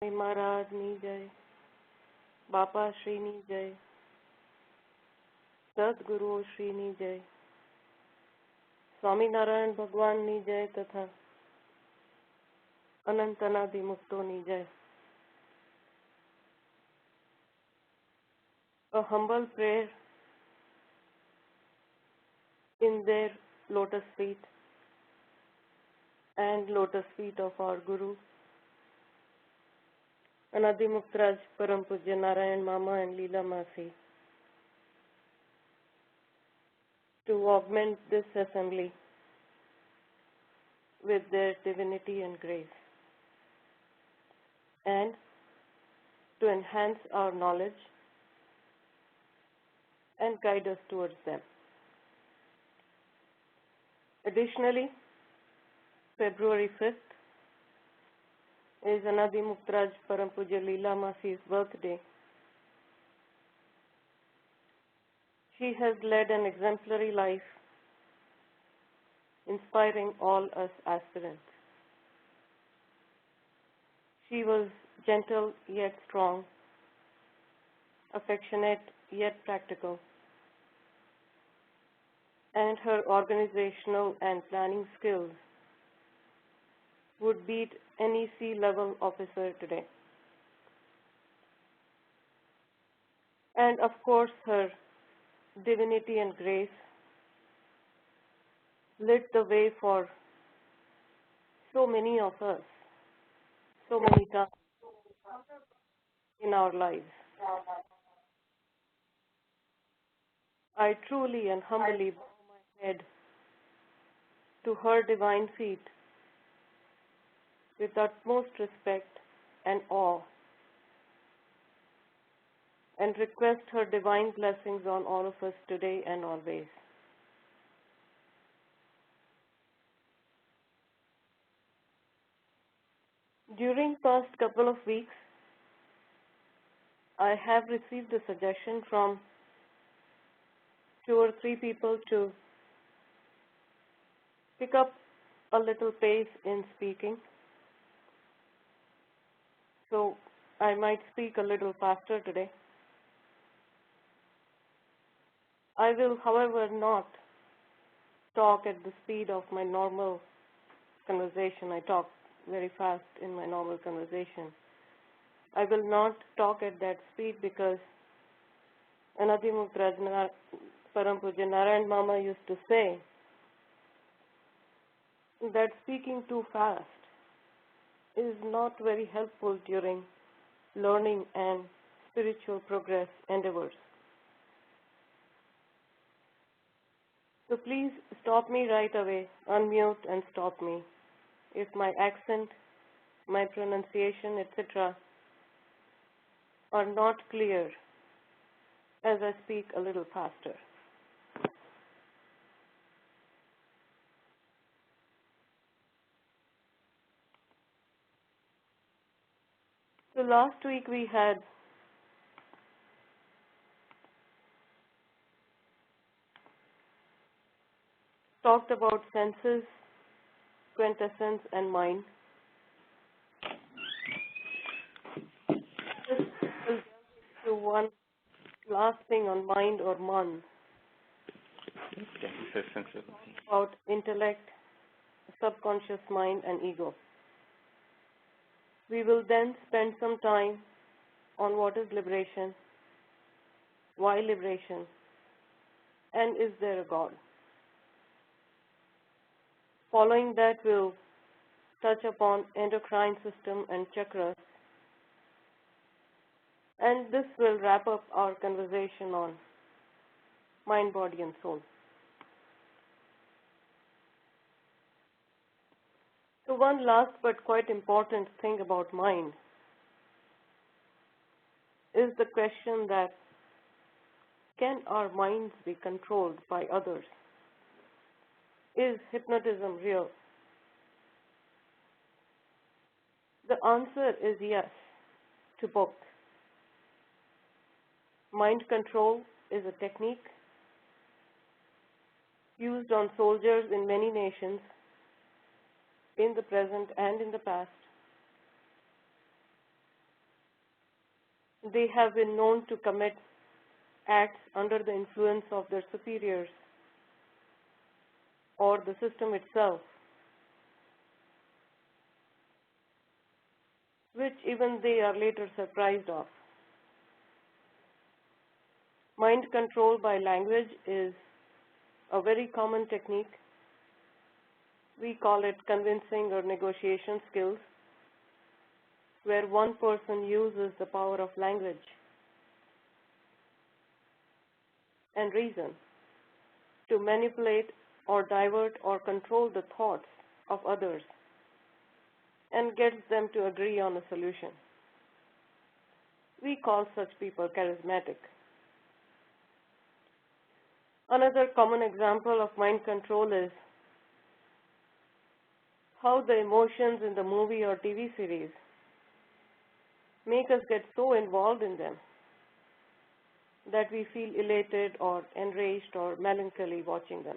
महाराजની જય, બાપાશ્રીની જય, સદગુરુશ્રીની જય, સ્વામિનારાયણ ભગવાનની જય તથા અનંત અનાદિ મુક્તોની જય. A humble prayer in their lotus feet and lotus feet of our Guru, Anadi Muktraj Param Pujya Narayan Mama and Leela Masi, to augment this assembly with their divinity and grace, and to enhance our knowledge and guide us towards them. Additionally, February 5th is Anadi Muktraj Param Pujya Leela Masi's birthday. She has led an exemplary life, inspiring all us aspirants. She was gentle yet strong, affectionate yet practical, and her organizational and planning skills would beat any C-level officer today. And of course, her divinity and grace lit the way for so many of us, so many times in our lives. I truly and humbly bow my head to her divine feet with utmost respect and awe, and request her divine blessings on all of us today and always. During past couple of weeks, I have received a suggestion from 2 or 3 people to pick up a little pace in speaking. So I might speak a little faster today. I will, however, not talk at the speed of my normal conversation. I talk very fast in my normal conversation. I will not talk at that speed because Anadi Muktraj Param Pujya Narayan Mama used to say that speaking too fast is not very helpful during learning and spiritual progress endeavors. So please stop me right away, unmute and stop me if my accent, my pronunciation, etc. are not clear as I speak a little faster. So last week we had talked about senses, quintessence, and mind. This will delve into one last thing on mind or man, about intellect, subconscious mind, and ego. We will then spend some time on what is liberation, why liberation, and is there a God. Following that, we'll touch upon endocrine system and chakras, and this will wrap up our conversation on mind, body, and soul. So one last but quite important thing about mind is the question that can our minds be controlled by others? Is hypnotism real? The answer is yes to both. Mind control is a technique used on soldiers in many nations in the present and in the past They have been known to commit acts under the influence of their superiors or the system itself, which even they are later surprised of. Mind control by language is a very common technique. We call it convincing or negotiation skills, where one person uses the power of language and reason to manipulate or divert or control the thoughts of others and gets them to agree on a solution. We call such people charismatic. Another common example of mind control is how the emotions in the movie or TV series make us get so involved in them that we feel elated or enraged or melancholy watching them.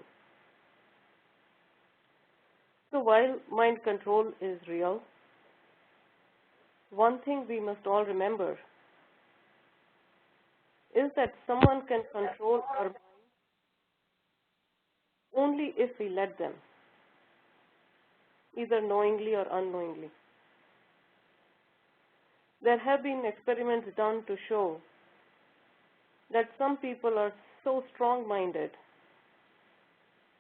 So while mind control is real, one thing we must all remember is that someone can control our mind only if we let them, either knowingly or unknowingly. There have been experiments done to show that some people are so strong-minded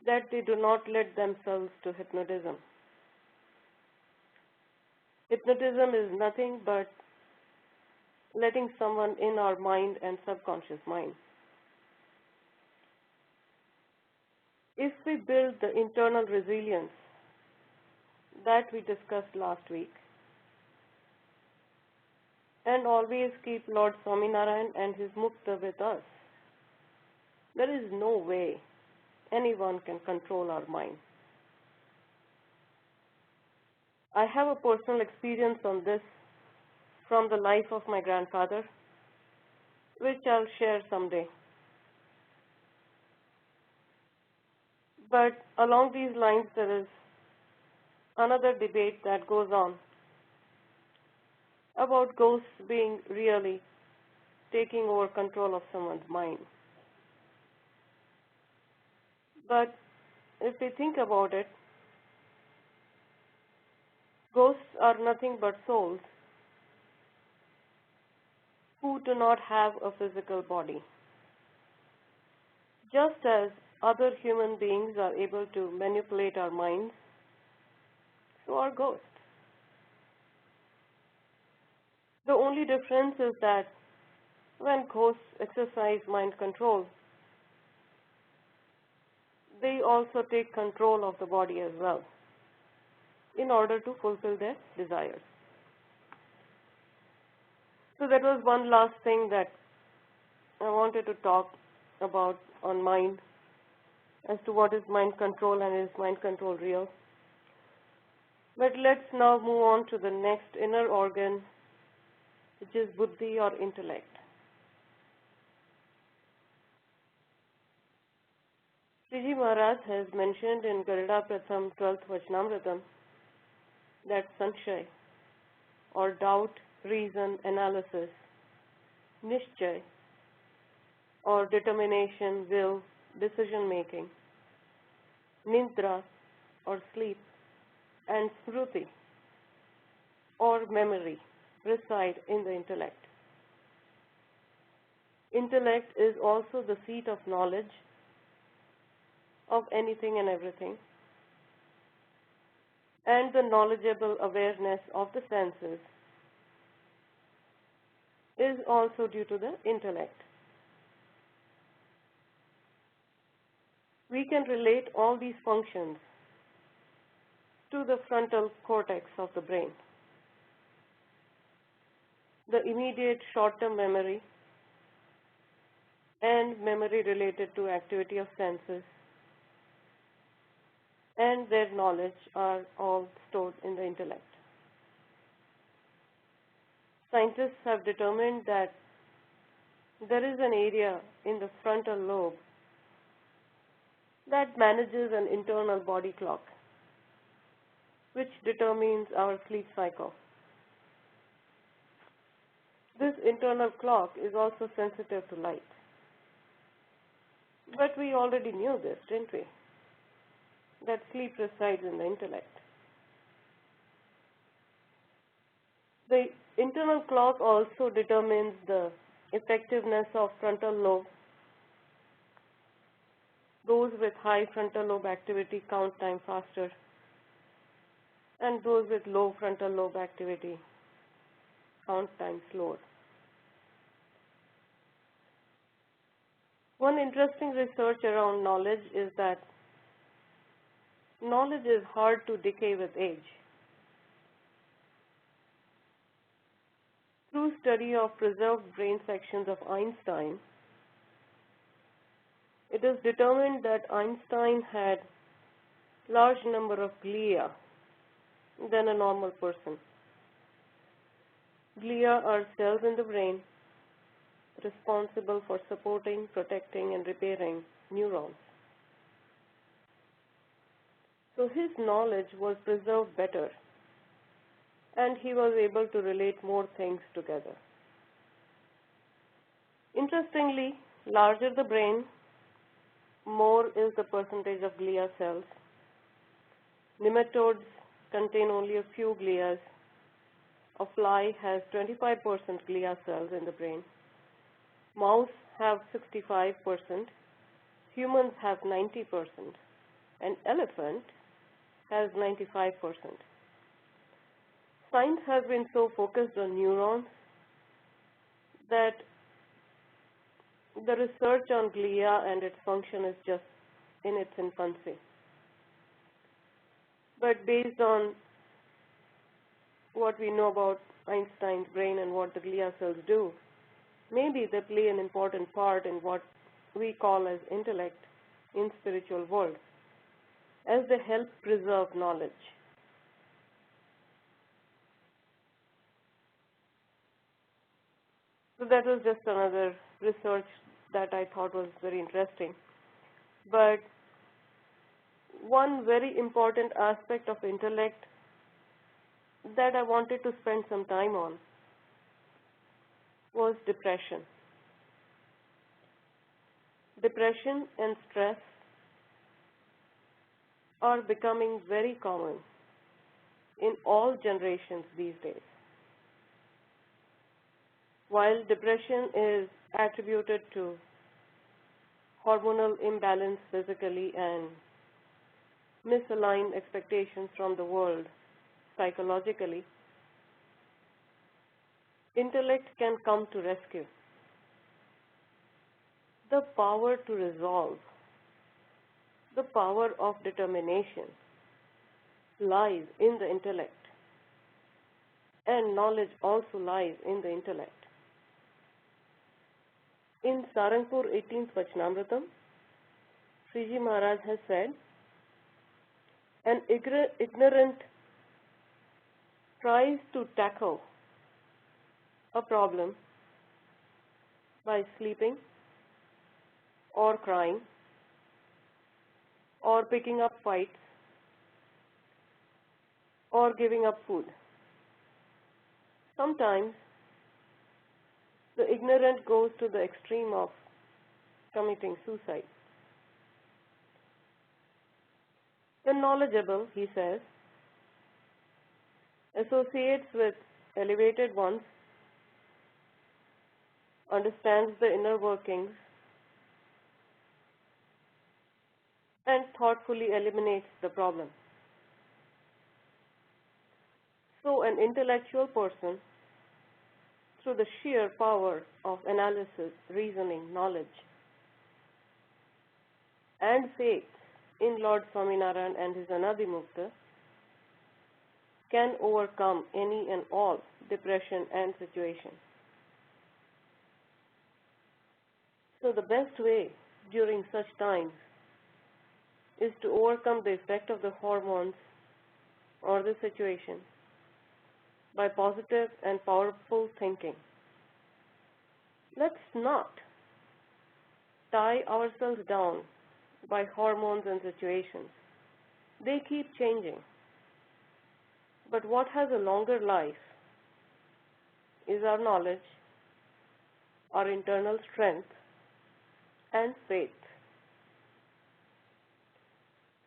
that they do not let themselves to hypnotism. Hypnotism is nothing but letting someone in our mind and subconscious mind. If we build the internal resilience that we discussed last week, and always keep Lord Swaminarayan and his Mukta with us, there is no way anyone can control our mind. I have a personal experience on this from the life of my grandfather, which I'll share someday. But along these lines, there is another debate that goes on about ghosts being really taking over control of someone's mind. But if we think about it, ghosts are nothing but souls who do not have a physical body. Just as other human beings are able to manipulate our minds, so are ghosts. The only difference is that when ghosts exercise mind control, they also take control of the body as well in order to fulfill their desires. So that was one last thing that I wanted to talk about on mind, as to what is mind control and is mind control real. But let's now move on to the next inner organ, which is buddhi or intellect. Sriji Maharaj has mentioned in Garuda Pratham 12th Vachanamritam that Sanshay or doubt, reason, analysis, Nishchay or determination, will, decision making, Nindra or sleep, and Smruti or memory reside in the intellect. Intellect is also the seat of knowledge of anything and everything, and the knowledgeable awareness of the senses is also due to the intellect. We can relate all these functions to the frontal cortex of the brain. The immediate short-term memory and memory related to activity of senses and their knowledge are all stored in the intellect. Scientists have determined that there is an area in the frontal lobe that manages an internal body clock, which determines our sleep cycle. This internal clock is also sensitive to light. But we already knew this, didn't we? That sleep resides in the intellect. The internal clock also determines the effectiveness of frontal lobe. Those with high frontal lobe activity count time faster, and those with low frontal lobe activity count time slower. One interesting research around knowledge is that knowledge is hard to decay with age. Through study of preserved brain sections of Einstein, it is determined that Einstein had large number of glia than a normal person. Glia are cells in the brain responsible for supporting, protecting, and repairing neurons. So his knowledge was preserved better, and he was able to relate more things together. Interestingly, larger the brain, more is the percentage of glia cells. Nematodes contain only a few glia. A fly has 25% glia cells in the brain. Mouse have 65%. Humans have 90%. And elephant has 95%. Science has been so focused on neurons that the research on glia and its function is just in its infancy. But based on what we know about Einstein's brain and what the glia cells do, maybe they play an important part in what we call as intellect in spiritual world, as they help preserve knowledge. So that was just another research that I thought was very interesting. But one very important aspect of intellect that I wanted to spend some time on was depression. Depression and stress are becoming very common in all generations these days. While depression is attributed to hormonal imbalance physically and misaligned expectations from the world psychologically, intellect can come to rescue. The power to resolve, the power of determination lies in the intellect, and knowledge also lies in the intellect. In Sarangpur 18th Vachanamritam, Sriji Maharaj has said, an ignorant tries to tackle a problem by sleeping or crying or picking up fights or giving up food. Sometimes the ignorant goes to the extreme of committing suicide. The knowledgeable, he says, associates with elevated ones, understands the inner workings, and thoughtfully eliminates the problem. So an intellectual person, through the sheer power of analysis, reasoning, knowledge, and faith in Lord Swaminarayan and his Anadimukta, can overcome any and all depression and situation. So the best way during such times is to overcome the effect of the hormones or the situation by positive and powerful thinking. Let's not tie ourselves down by hormones and situations. They keep changing. But what has a longer life is our knowledge, our internal strength and faith.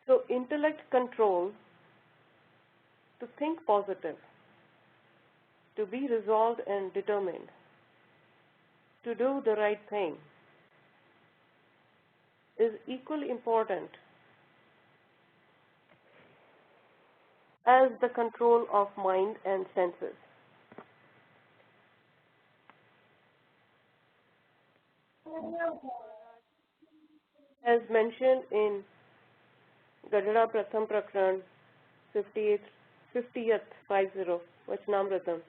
So intellect control to think positive, to be resolved and determined, to do the right thing is equally important as the control of mind and senses. As mentioned in Gadada Pratham Prakran 50th 50, Vachanamritam,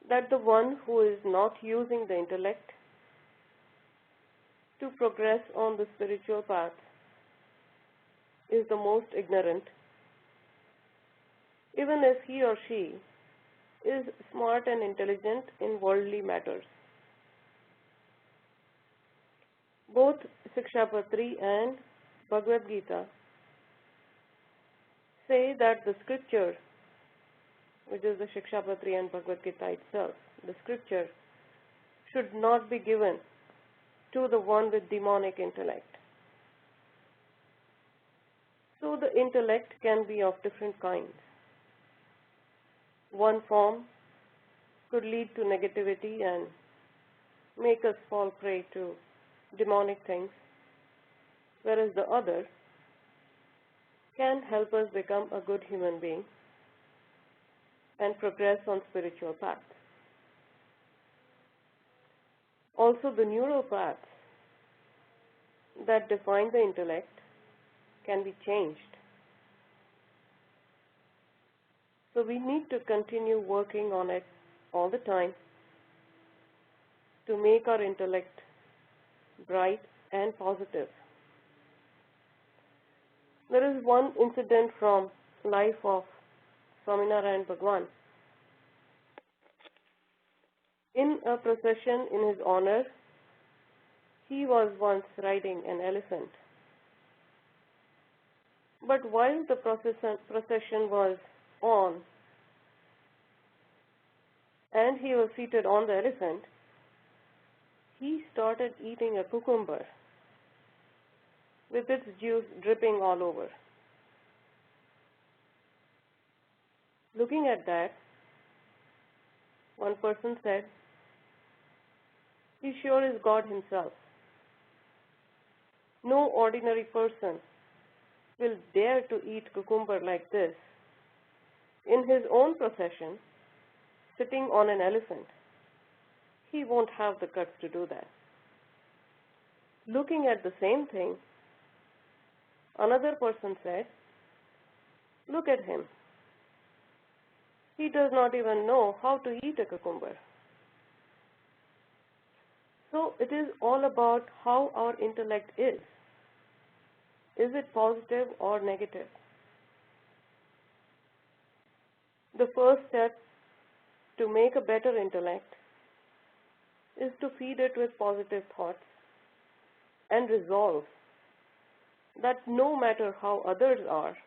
that the one who is not using the intellect to progress on the spiritual path is the most ignorant, even if he or she is smart and intelligent in worldly matters. Both Sikshapatri and Bhagavad Gita say that the scripture, which is the Sikshapatri and Bhagavad Gita itself, the scripture should not be given to the one with demonic intellect. So the intellect can be of different kinds. One form could lead to negativity and make us fall prey to demonic things, whereas the other can help us become a good human being and progress on spiritual paths. Also, the neural paths that define the intellect can be changed. So we need to continue working on it all the time to make our intellect bright and positive. There is one incident from life of Swaminarayan Bhagwan. In a procession in his honor, he was once riding an elephant. But while the procession was on and he was seated on the elephant, he started eating a cucumber with its juice dripping all over. Looking at that, one person said, "He sure is God himself. No ordinary person will dare to eat cucumber like this in his own procession, sitting on an elephant. He won't have the guts to do that." Looking at the same thing, another person said, "Look at him. He does not even know how to eat a cucumber." So it is all about how our intellect is. Is it positive or negative? The first step to make a better intellect is to feed it with positive thoughts and resolve that no matter how others are,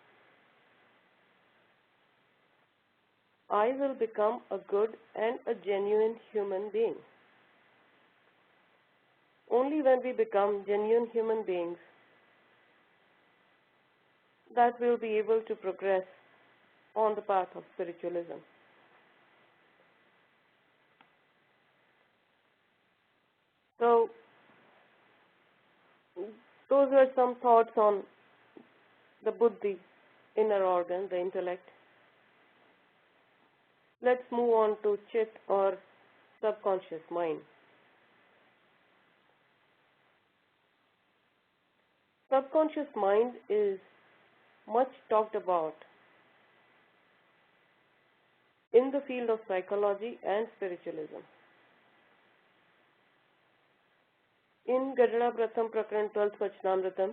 I will become a good and a genuine human being. Only when we become genuine human beings that we'll be able to progress on the path of spiritualism. So, those were some thoughts on the buddhi, inner organ, the intellect. Let's move on to chit or subconscious mind. Subconscious mind is much talked about in the field of psychology and spiritualism. In Gadada Pratham Prakran 12th Vachanamritam,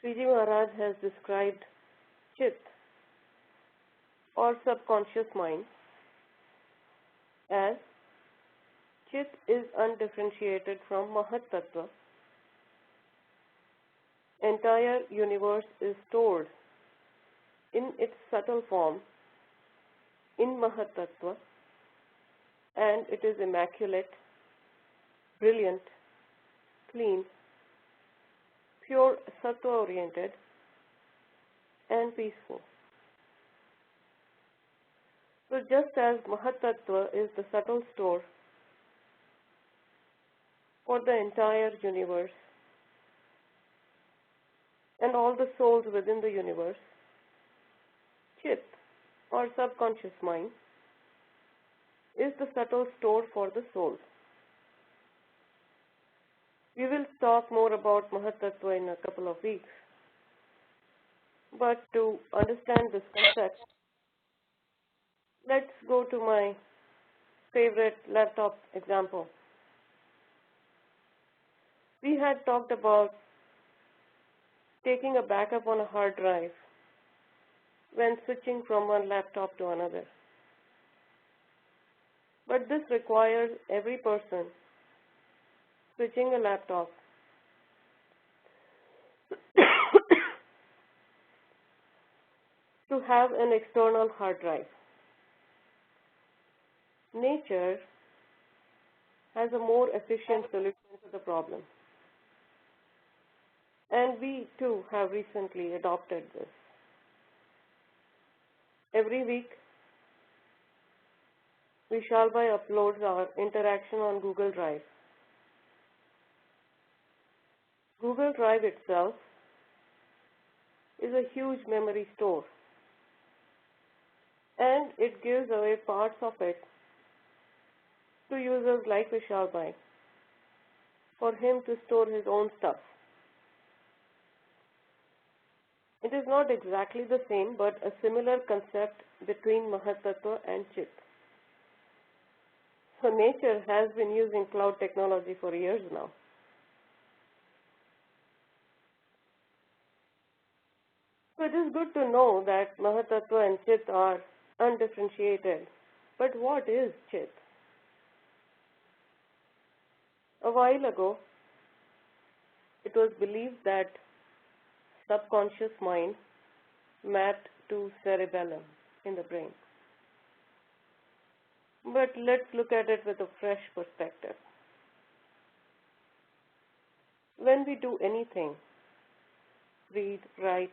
Sriji Maharaj has described chit or subconscious mind as chit is undifferentiated from Mahat Tattva. Entire universe is stored in its subtle form in Mahatattva, and it is immaculate, brilliant, clean, pure Sattva-oriented, and peaceful. So just as Mahatattva is the subtle store for the entire universe and all the souls within the universe, Chit, or subconscious mind, is the subtle store for the soul. We will talk more about Mahatattva in a couple of weeks. But to understand this concept, let's go to my favorite laptop example. We had talked about taking a backup on a hard drive when switching from one laptop to another. But this requires every person switching a laptop to have an external hard drive. Nature has a more efficient solution to the problem, and we too have recently adopted this. Every week, Vishalbhai uploads our interaction on Google Drive. Google Drive itself is a huge memory store, and it gives away parts of it to users like Vishalbhai for him to store his own stuff. It is not exactly the same, but a similar concept between Mahatattva and Chit. So nature has been using cloud technology for years now. So it is good to know that Mahatattva and Chit are undifferentiated. But what is Chit? A while ago, it was believed that subconscious mind mapped to cerebellum in the brain. But let's look at it with a fresh perspective. When we do anything, read, write,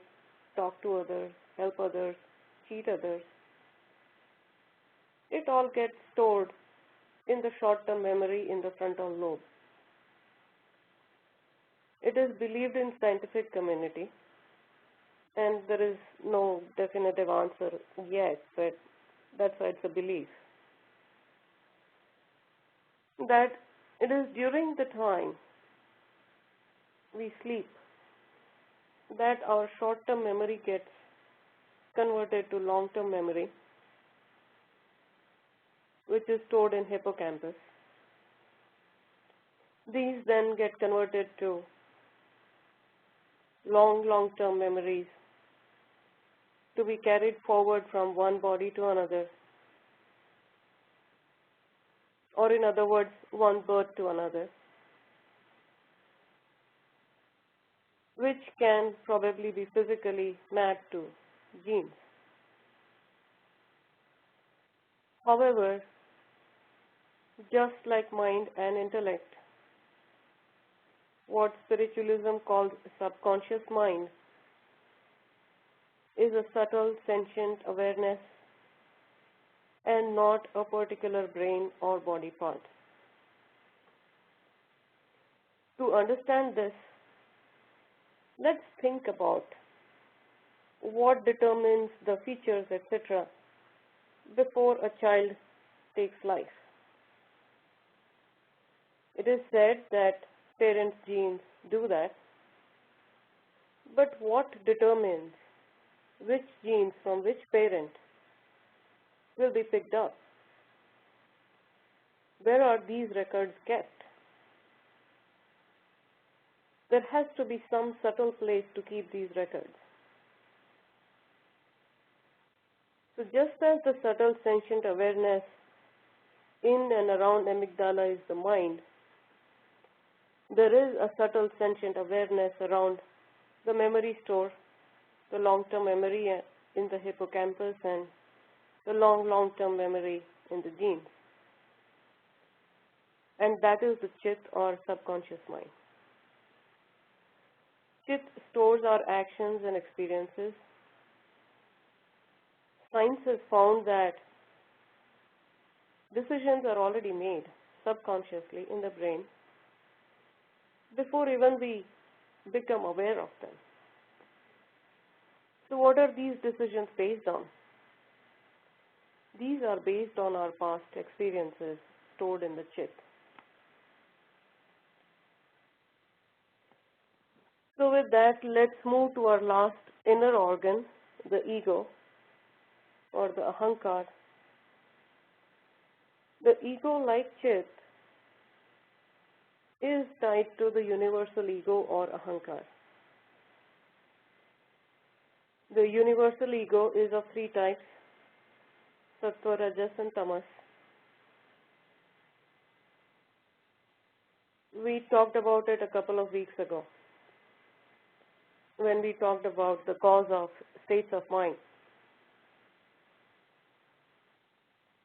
talk to others, help others, cheat others, it all gets stored in the short-term memory in the frontal lobe. It is believed in scientific community, and there is no definitive answer yet, but that's why it's a belief, that it is during the time we sleep that our short-term memory gets converted to long-term memory, which is stored in hippocampus. These then get converted to long-term memories to be carried forward from one body to another, or in other words, one birth to another, which can probably be physically mapped to genes. However, just like mind and intellect, what spiritualism calls subconscious mind is a subtle sentient awareness and not a particular brain or body part. To understand this, let's think about what determines the features, etc., before a child takes life. It is said that parents' genes do that, but what determines which genes from which parent will be picked up? Where are these records kept? There has to be some subtle place to keep these records. So just as the subtle sentient awareness in and around amygdala is the mind, there is a subtle sentient awareness around the memory store, the long-term memory in the hippocampus and the long-term memory in the genes. And that is the chit or subconscious mind. Chit stores our actions and experiences. Science has found that decisions are already made subconsciously in the brain before even we become aware of them. So what are these decisions based on? These are based on our past experiences stored in the chit. So with that, let's move to our last inner organ, the ego or the ahankar. The ego, like chit, is tied to the universal ego or ahankar. The universal ego is of three types: sattva, rajas, and tamas. We talked about it a couple of weeks ago when we talked about the cause of states of mind.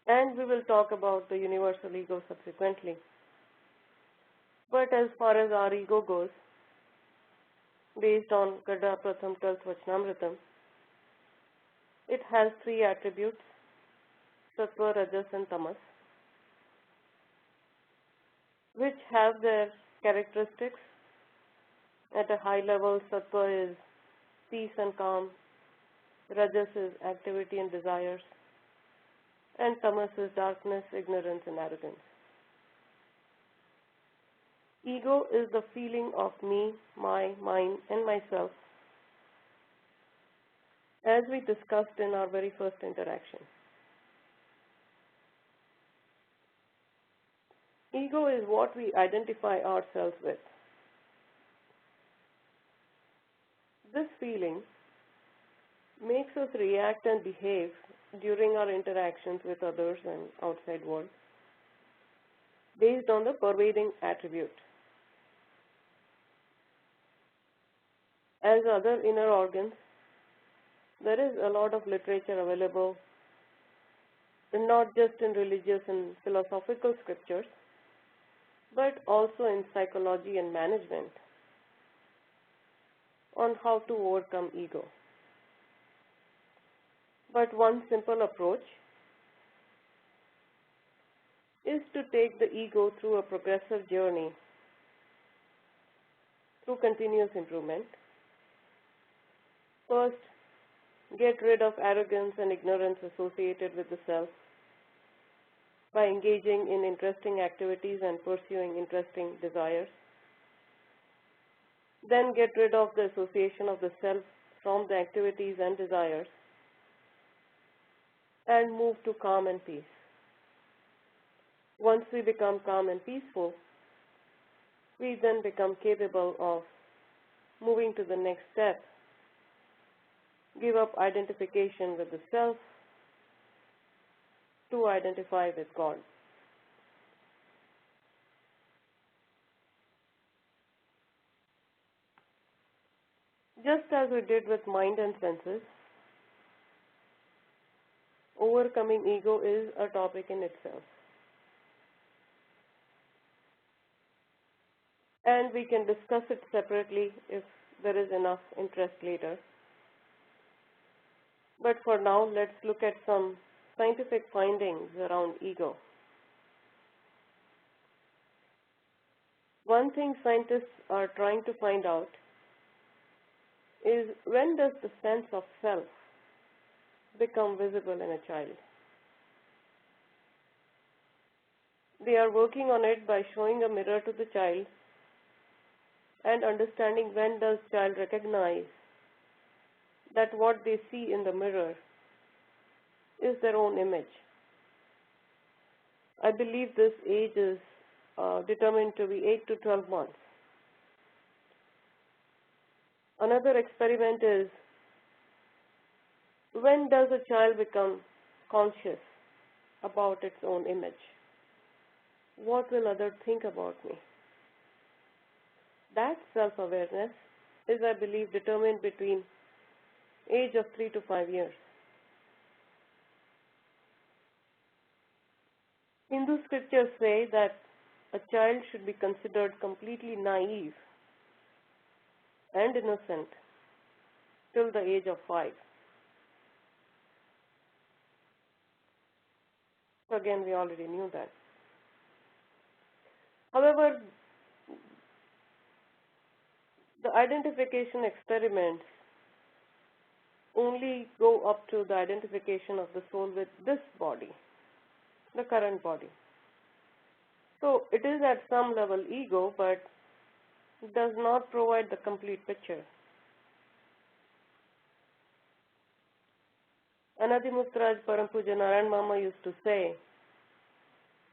And we will talk about the universal ego subsequently. But as far as our ego goes, based on Gada Pratham 12th Vachanamritam, it has three attributes: sattva, rajas, and tamas, which have their characteristics. At a high level, sattva is peace and calm, rajas is activity and desires, and tamas is darkness, ignorance, and arrogance. Ego is the feeling of me, my, mine, and myself, as we discussed in our very first interaction. Ego is what we identify ourselves with. This feeling makes us react and behave during our interactions with others and outside world based on the pervading attribute. As other inner organs, there is a lot of literature available, and not just in religious and philosophical scriptures, but also in psychology and management, on how to overcome ego. But one simple approach is to take the ego through a progressive journey through continuous improvement. First, get rid of arrogance and ignorance associated with the self by engaging in interesting activities and pursuing interesting desires. Then get rid of the association of the self from the activities and desires and move to calm and peace. Once we become calm and peaceful, we then become capable of moving to the next step. Give up identification with the self to identify with God. Just as we did with mind and senses, overcoming ego is a topic in itself. And we can discuss it separately if there is enough interest later. But for now, let's look at some scientific findings around ego. One thing scientists are trying to find out is, when does the sense of self become visible in a child? They are working on it by showing a mirror to the child and understanding when does child recognize that what they see in the mirror is their own image. I believe this age is determined to be 8 to 12 months. Another experiment is, when does a child become conscious about its own image? What will others think about me? That self-awareness is, I believe, determined between age of 3 to 5 years. Hindu scriptures say that a child should be considered completely naive and innocent till the age of 5. So again, we already knew that. However, the identification experiments only go up to the identification of the soul with this body, the current body. So it is at some level ego, but does not provide the complete picture. Anadimuktaraj Parampuja Narayan Mama used to say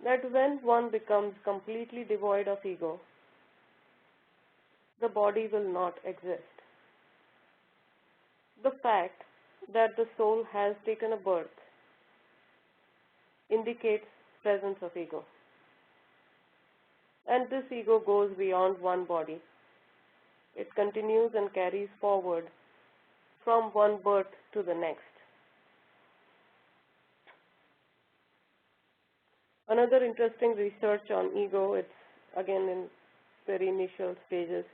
that when one becomes completely devoid of ego, the body will not exist. The fact that the soul has taken a birth indicates presence of ego. And this ego goes beyond one body. It continues and carries forward from one birth to the next. Another interesting research on ego, it's again in very initial stages,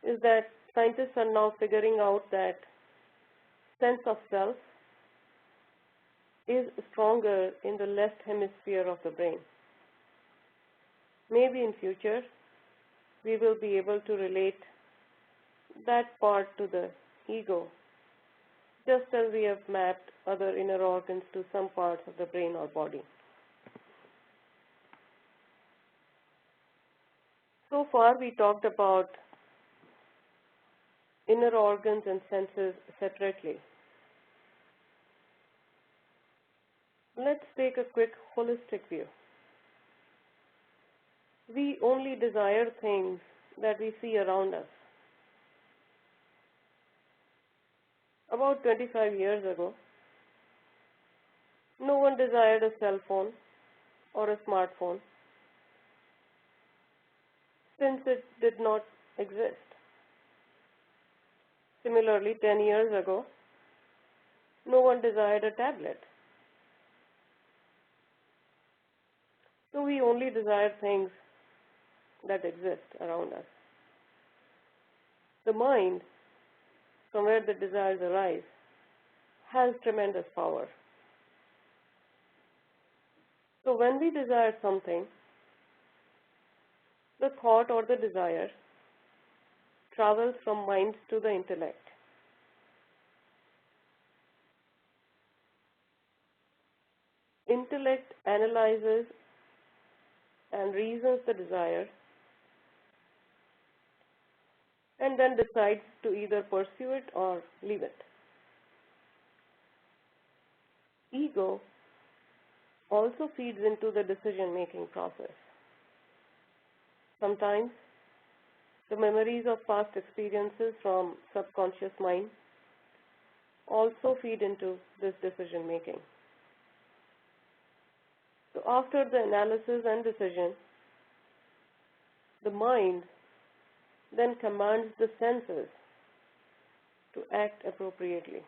is that scientists are now figuring out that sense of self is stronger in the left hemisphere of the brain. Maybe in future we will be able to relate that part to the ego, just as we have mapped other inner organs to some parts of the brain or body. So far we talked about inner organs and senses separately. Let's take a quick holistic view. We only desire things that we see around us. About 25 years ago, no one desired a cell phone or a smartphone since it did not exist. Similarly, 10 years ago, no one desired a tablet. So we only desire things that exist around us. The mind, from where the desires arise, has tremendous power. So when we desire something, the thought or the desire travels from mind to the intellect. Intellect analyzes and reasons the desire and then decides to either pursue it or leave it. Ego also feeds into the decision-making process. Sometimes the memories of past experiences from subconscious mind also feed into this decision-making. So after the analysis and decision, the mind then commands the senses to act appropriately.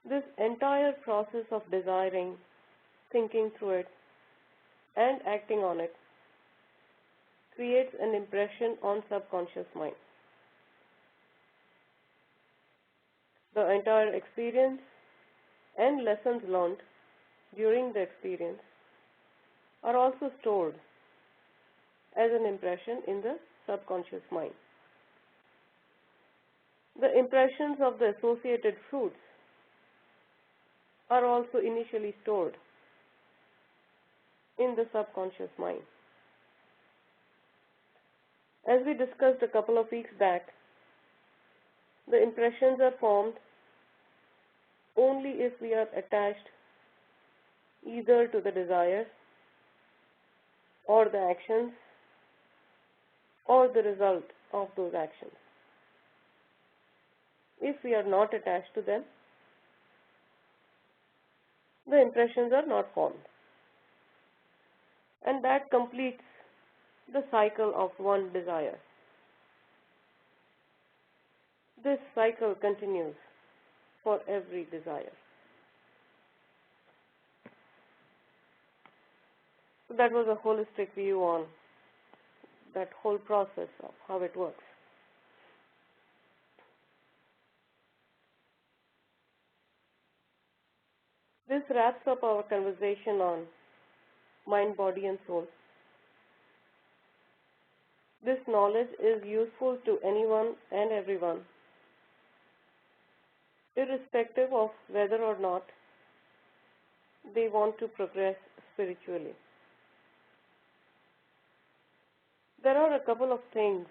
This entire process of desiring, thinking through it, and acting on it creates an impression on subconscious mind. The entire experience and lessons learned during the experience are also stored as an impression in the subconscious mind. The impressions of the associated fruits are also initially stored in the subconscious mind. As we discussed a couple of weeks back, the impressions are formed only if we are attached either to the desires or the actions or the result of those actions. If we are not attached to them, the impressions are not formed. And that completes the cycle of one desire. This cycle continues for every desire. That was a holistic view on that whole process of how it works. This wraps up our conversation on mind, body, and soul. This knowledge is useful to anyone and everyone, irrespective of whether or not they want to progress spiritually. There are a couple of things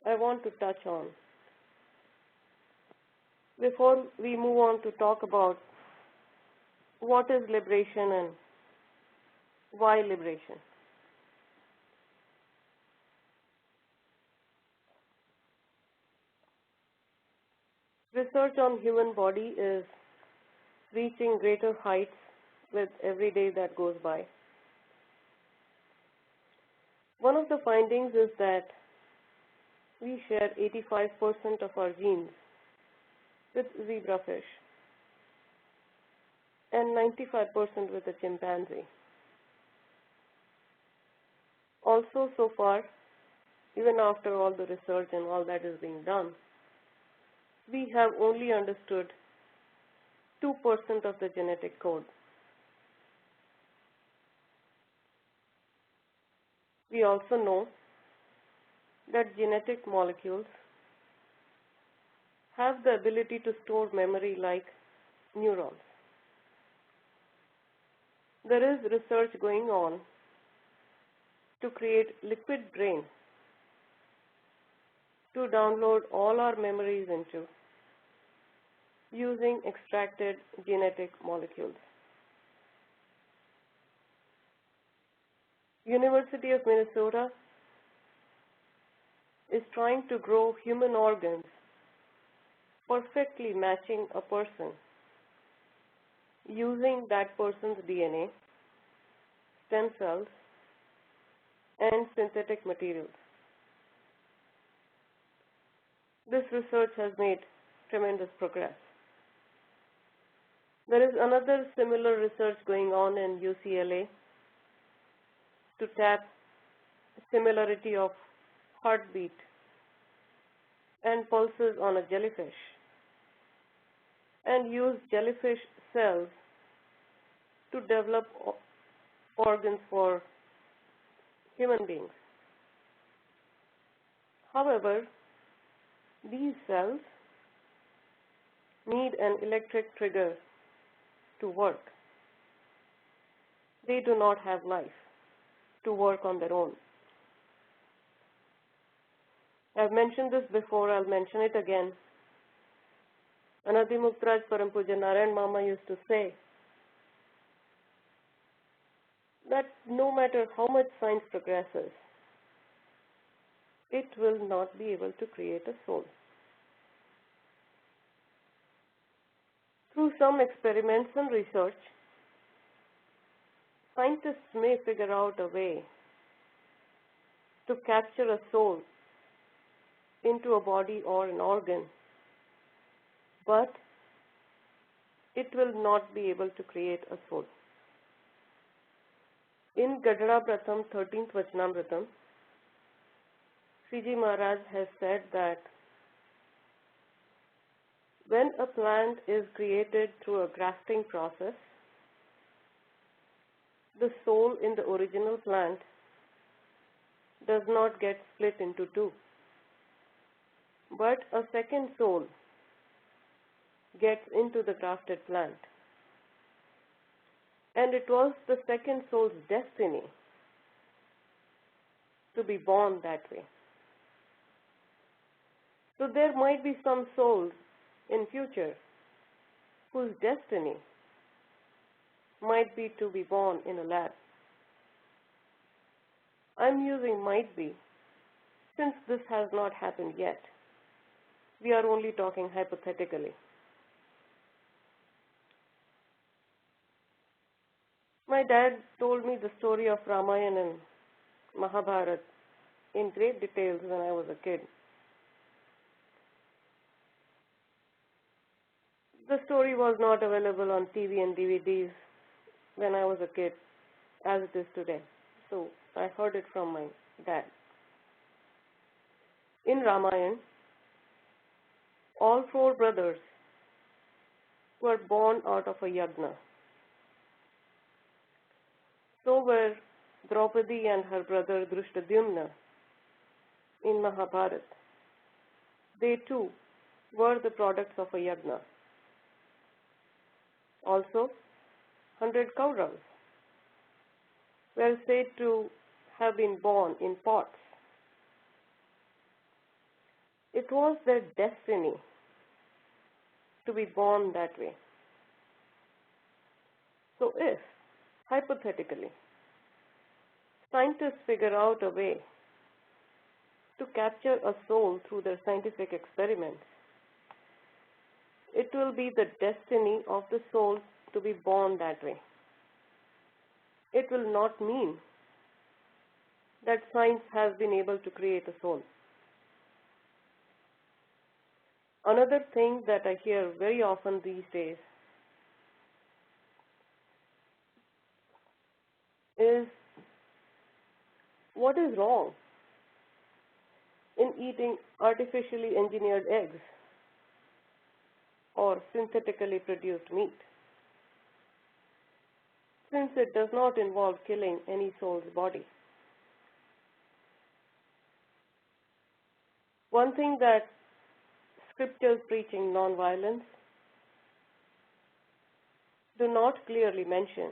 I want to touch on before we move on to talk about what is liberation and why liberation. Research on human body is reaching greater heights with every day that goes by. One of the findings is that we share 85% of our genes with zebrafish and 95% with a chimpanzee. Also, so far, even after all the research and all that is being done, we have only understood 2% of the genetic code. We also know that genetic molecules have the ability to store memory like neurons. There is research going on to create liquid brain to download all our memories into using extracted genetic molecules. University of Minnesota is trying to grow human organs perfectly matching a person using that person's DNA, stem cells, and synthetic materials. This research has made tremendous progress. There is another similar research going on in UCLA to tap similarity of heartbeat and pulses on a jellyfish and use jellyfish cells to develop organs for human beings. However, these cells need an electric trigger to work. They do not have life to work on their own. I've mentioned this before, I'll mention it again. Anadi Muktraj Param Puja Narayan Mama used to say that no matter how much science progresses, it will not be able to create a soul. Through some experiments and research, scientists may figure out a way to capture a soul into a body or an organ, but it will not be able to create a soul. In Gadada Pratham 13th Vachanamritam, Sriji Maharaj has said that when a plant is created through a grafting process, the soul in the original plant does not get split into two, but a second soul gets into the grafted plant. And it was the second soul's destiny to be born that way. So there might be some souls in future whose destiny might be to be born in a lab. I'm using might be since this has not happened yet. We are only talking hypothetically. My dad told me the story of Ramayana and Mahabharata in great details when I was a kid. The story was not available on TV and DVDs when I was a kid. as it is today. So I heard it from my dad. In Ramayana, all four brothers were born out of a yagna. So were Draupadi and her brother Drishtadyumna in Mahabharata. They too were the products of a yagna. Also, 100 Kauravas were said to have been born in pots. It was their destiny to be born that way. So if, hypothetically, scientists figure out a way to capture a soul through their scientific experiments, it will be the destiny of the soul to be born that way. It will not mean that science has been able to create a soul. Another thing that I hear very often these days is, what is wrong in eating artificially engineered eggs or synthetically produced meat, since it does not involve killing any soul's body? One thing that scriptures preaching nonviolence do not clearly mention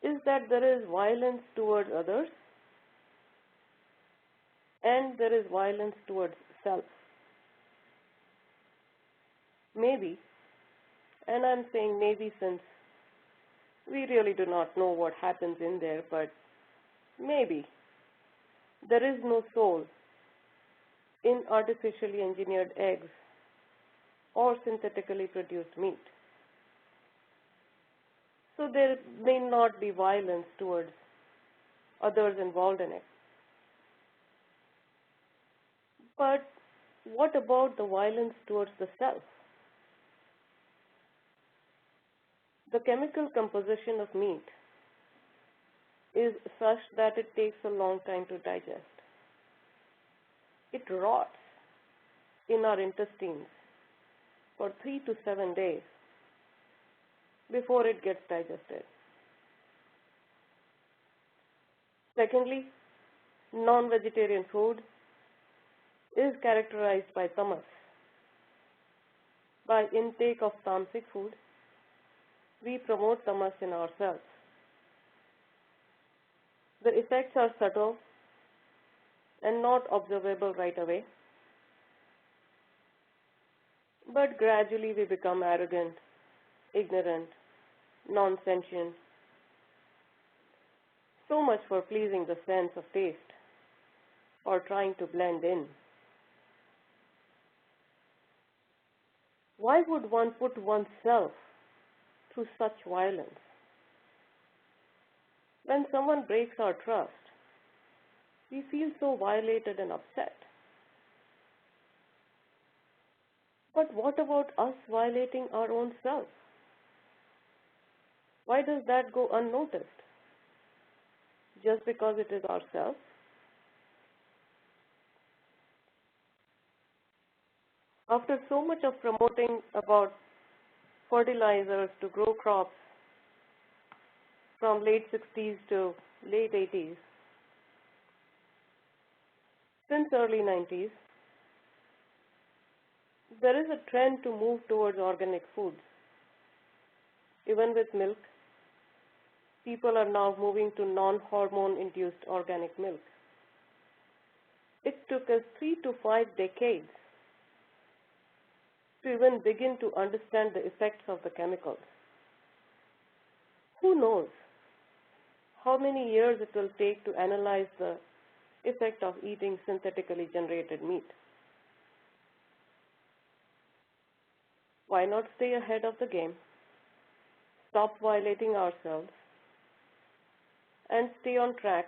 is that there is violence towards others and there is violence towards self. Maybe, and I'm saying maybe since we really do not know what happens in there, but maybe there is no soul in artificially engineered eggs or synthetically produced meat. So there may not be violence towards others involved in it. But what about the violence towards the self? The chemical composition of meat is such that it takes a long time to digest. It rots in our intestines for 3 to 7 days before it gets digested. Secondly, non-vegetarian food is characterized by tamas. By intake of tamasic food, we promote tamas in ourselves. The effects are subtle and not observable right away, but gradually we become arrogant, ignorant, non-sentient. So much for pleasing the sense of taste or trying to blend in. Why would one put oneself through such violence? When someone breaks our trust, we feel so violated and upset. But what about us violating our own self? Why does that go unnoticed? Just because it is ourself? After so much of promoting about fertilizers to grow crops from late 60s to late 80s, since early 90s, there is a trend to move towards organic foods. Even with milk, people are now moving to non-hormone induced organic milk. It took us 3 to 5 decades to even begin to understand the effects of the chemicals. Who knows how many years it will take to analyze the effect of eating synthetically generated meat? Why not stay ahead of the game, stop violating ourselves, and stay on track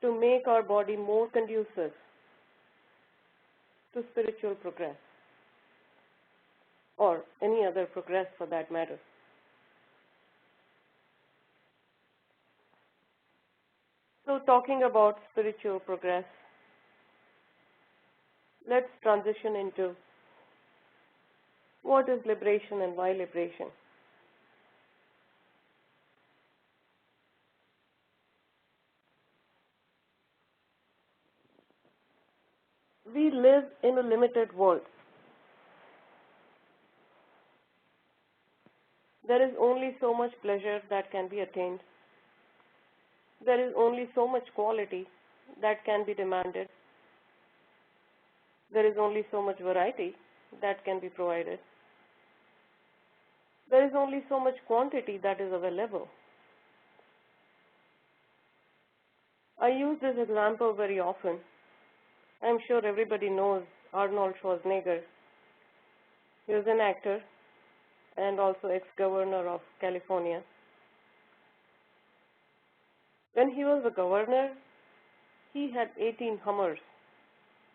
to make our body more conducive to spiritual progress? or any other progress for that matter. So talking about spiritual progress, let's transition into what is liberation and why liberation. We live in a limited world. There is only so much pleasure that can be attained. There is only so much quality that can be demanded. There is only so much variety that can be provided. There is only so much quantity that is available. I use this example very often. I'm sure everybody knows Arnold Schwarzenegger. He was an actor and also ex-governor of California. When he was the governor, he had 18 Hummers,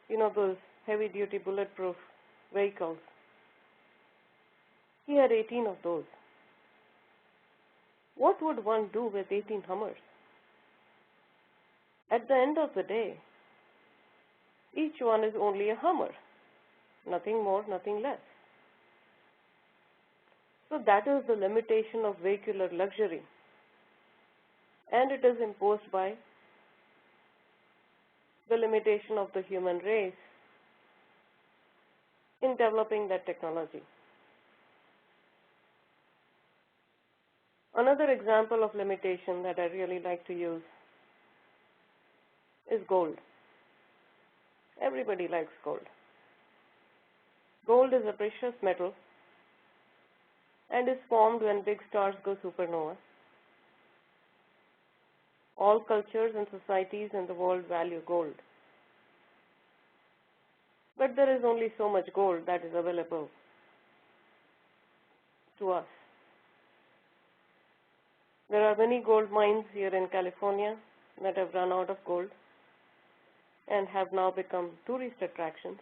those heavy-duty bulletproof vehicles. He had 18 of those. What would one do with 18 Hummers? At the end of the day, each one is only a Hummer, nothing more, nothing less. So that is the limitation of vehicular luxury, and it is imposed by the limitation of the human race in developing that technology. Another example of limitation that I really like to use is gold. Everybody likes gold. Gold is a precious metal and is formed when big stars go supernova. All cultures and societies in the world value gold. But there is only so much gold that is available to us. There are many gold mines here in California that have run out of gold and have now become tourist attractions.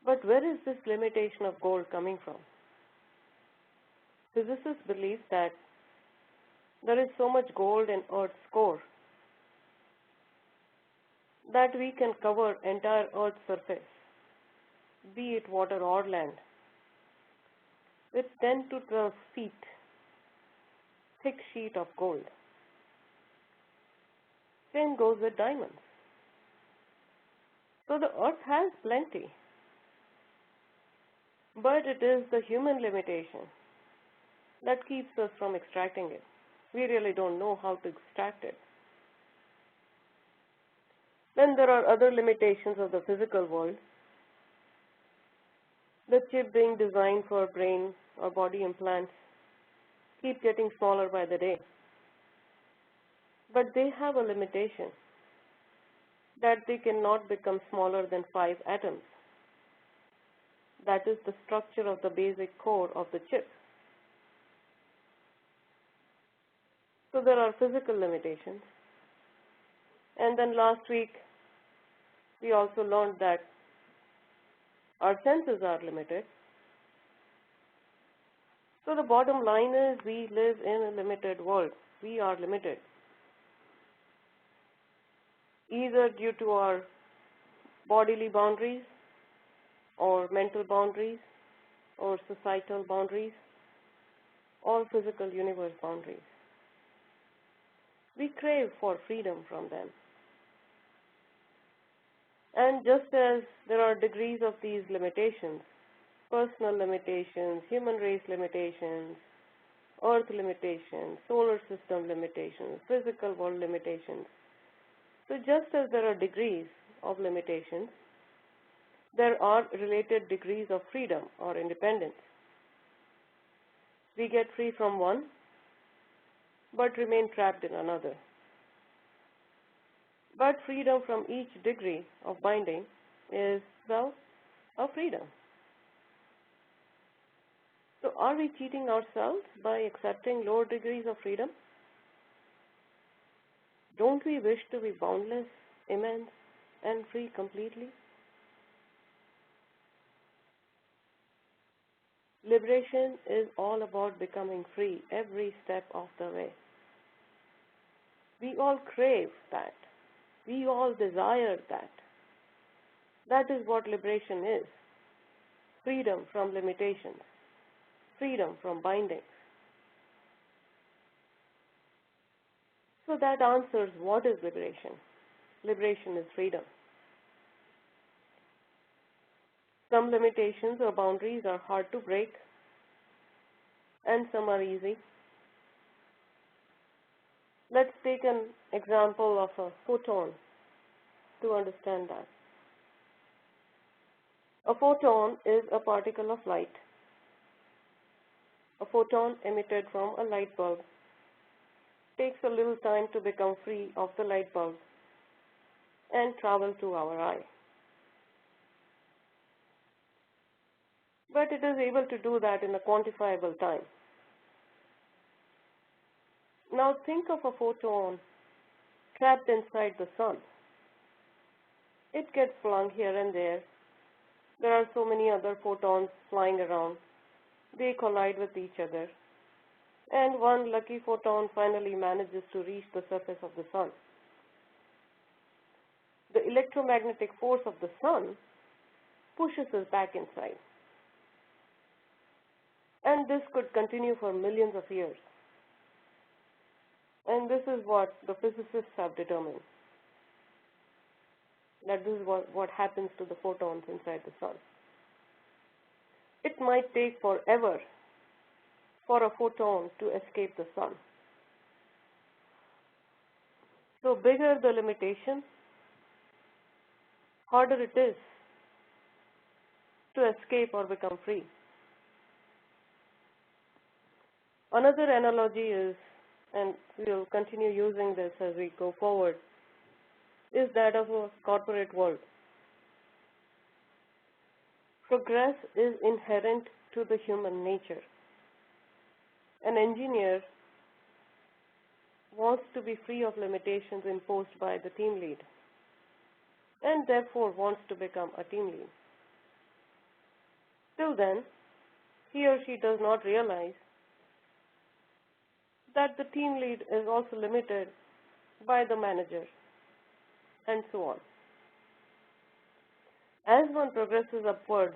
But where is this limitation of gold coming from? Physicists believe that there is so much gold in Earth's core that we can cover entire Earth's surface, be it water or land, with 10 to 12 feet thick sheet of gold. Same goes with diamonds. So the Earth has plenty, but it is the human limitation that keeps us from extracting it. We really don't know how to extract it. Then there are other limitations of the physical world. The chip being designed for brain or body implants keep getting smaller by the day. But they have a limitation that they cannot become smaller than 5 atoms. That is the structure of the basic core of the chip. So there are physical limitations. And then last week, we also learned that our senses are limited. So the bottom line is we live in a limited world. We are limited, either due to our bodily boundaries or mental boundaries or societal boundaries or physical universe boundaries. We crave for freedom from them. And just as there are degrees of these limitations, personal limitations, human race limitations, earth limitations, solar system limitations, physical world limitations, so just as there are degrees of limitations, there are related degrees of freedom or independence. We get free from one, but remain trapped in another. But freedom from each degree of binding is, well, a freedom. So are we cheating ourselves by accepting lower degrees of freedom? Don't we wish to be boundless, immense, and free completely? Liberation is all about becoming free every step of the way. We all crave that. We all desire that. That is what liberation is. Freedom from limitations. Freedom from bindings. So that answers what is liberation. Liberation is freedom. Some limitations or boundaries are hard to break, and some are easy. Let's take an example of a photon to understand that. A photon is a particle of light. A photon emitted from a light bulb takes a little time to become free of the light bulb and travel to our eye. But it is able to do that in a quantifiable time. Now think of a photon trapped inside the sun. It gets flung here and there. There are so many other photons flying around. They collide with each other. And one lucky photon finally manages to reach the surface of the sun. The electromagnetic force of the sun pushes us back inside. And this could continue for millions of years. And this is what the physicists have determined. That this is what happens to the photons inside the sun. It might take forever for a photon to escape the sun. So bigger the limitation, harder it is to escape or become free. Another analogy is, and we'll continue using this as we go forward, is that of a corporate world. Progress is inherent to the human nature. An engineer wants to be free of limitations imposed by the team lead and therefore wants to become a team lead. Till then, he or she does not realize that the team lead is also limited by the manager, and so on. As one progresses upwards,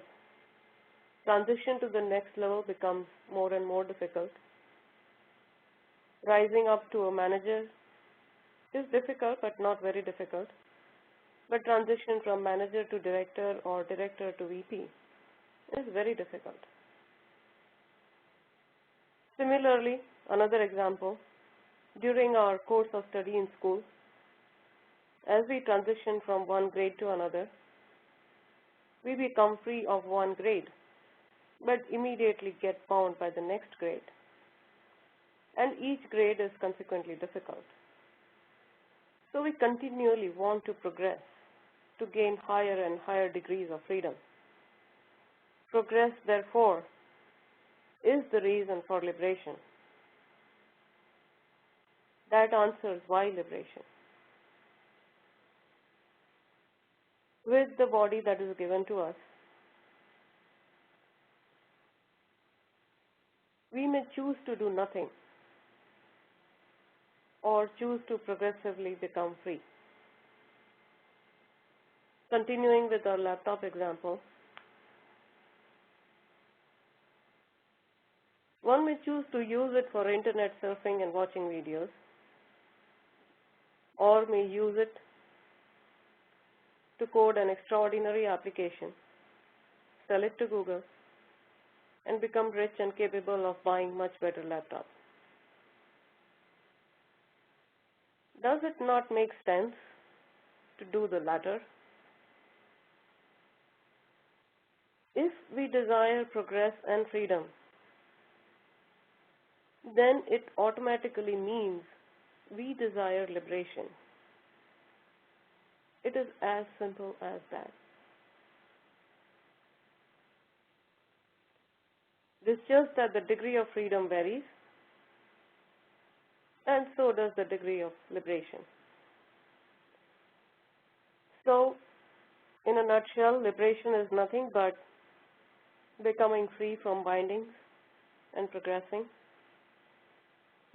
transition to the next level becomes more and more difficult. Rising up to a manager is difficult, but not very difficult. But transition from manager to director or director to VP is very difficult. Similarly, another example, during our course of study in school, as we transition from one grade to another, we become free of one grade, but immediately get bound by the next grade. And each grade is consequently difficult. So we continually want to progress, to gain higher and higher degrees of freedom. Progress, therefore, is the reason for liberation. That answers why liberation. With the body that is given to us, we may choose to do nothing or choose to progressively become free. Continuing with our laptop example, one may choose to use it for internet surfing and watching videos, or may use it to code an extraordinary application, sell it to Google, and become rich and capable of buying much better laptops. Does it not make sense to do the latter? If we desire progress and freedom, then it automatically means we desire liberation. It is as simple as that. It's just that the degree of freedom varies, and so does the degree of liberation. So, in a nutshell, liberation is nothing but becoming free from bindings and progressing.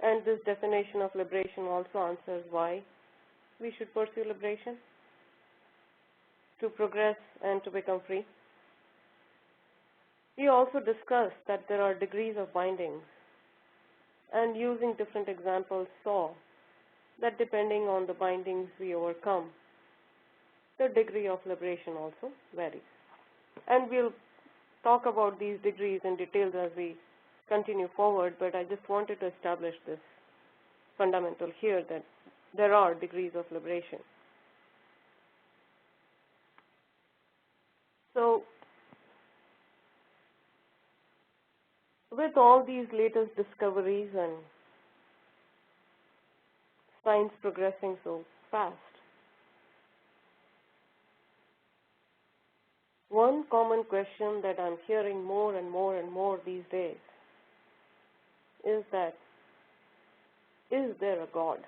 And this definition of liberation also answers why we should pursue liberation, to progress and to become free. We also discussed that there are degrees of bindings, and using different examples saw that depending on the bindings we overcome, the degree of liberation also varies. And we'll talk about these degrees in details as we continue forward, but I just wanted to establish this fundamental here that there are degrees of liberation. So, with all these latest discoveries and science progressing so fast, one common question that I'm hearing more and more and more these days is that, is there a God?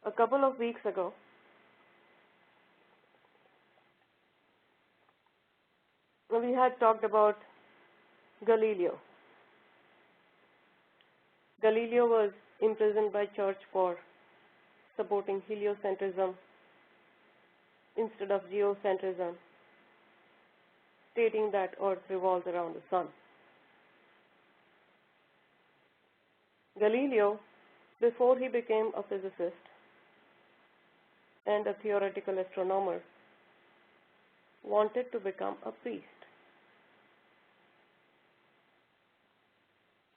A couple of weeks ago, we had talked about Galileo. Galileo was imprisoned by church for supporting heliocentrism instead of geocentrism, stating that Earth revolves around the sun. Galileo, before he became a physicist and a theoretical astronomer, wanted to become a priest.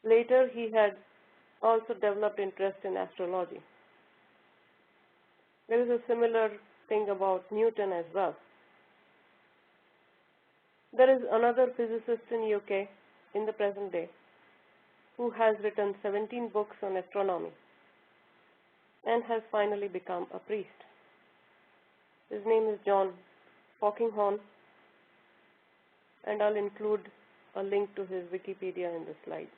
Later, he had also developed interest in astrology. There is a similar thing about Newton as well. There is another physicist in UK in the present day who has written 17 books on astronomy and has finally become a priest. His name is John Polkinghorne, and I'll include a link to his Wikipedia in the slides.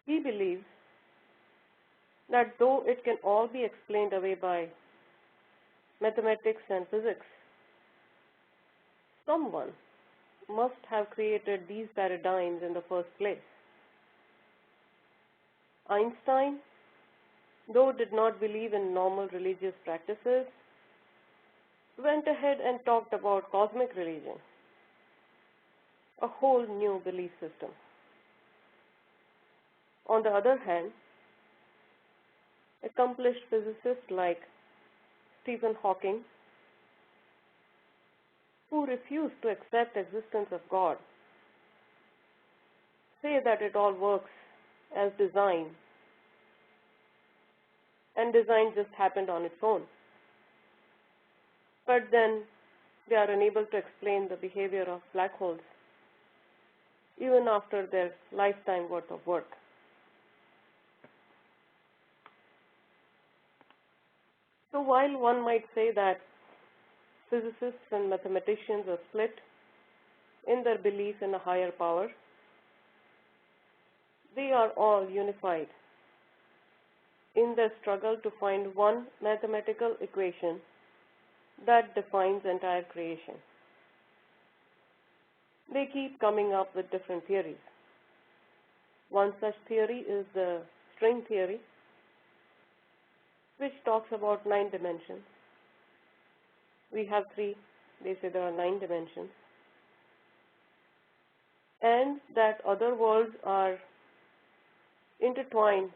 He believes that though it can all be explained away by mathematics and physics, someone must have created these paradigms in the first place. Einstein, though did not believe in normal religious practices, went ahead and talked about cosmic religion, a whole new belief system. On the other hand, accomplished physicists like Stephen Hawking, who refused to accept existence of God, say that it all works as design, and design just happened on its own. But then they are unable to explain the behavior of black holes even after their lifetime worth of work. So while one might say that physicists and mathematicians are split in their belief in a higher power, they are all unified in their struggle to find one mathematical equation that defines entire creation. They keep coming up with different theories. One such theory is the string theory, which talks about 9 dimensions. We have 3, they say there are 9 dimensions. And that other worlds are intertwined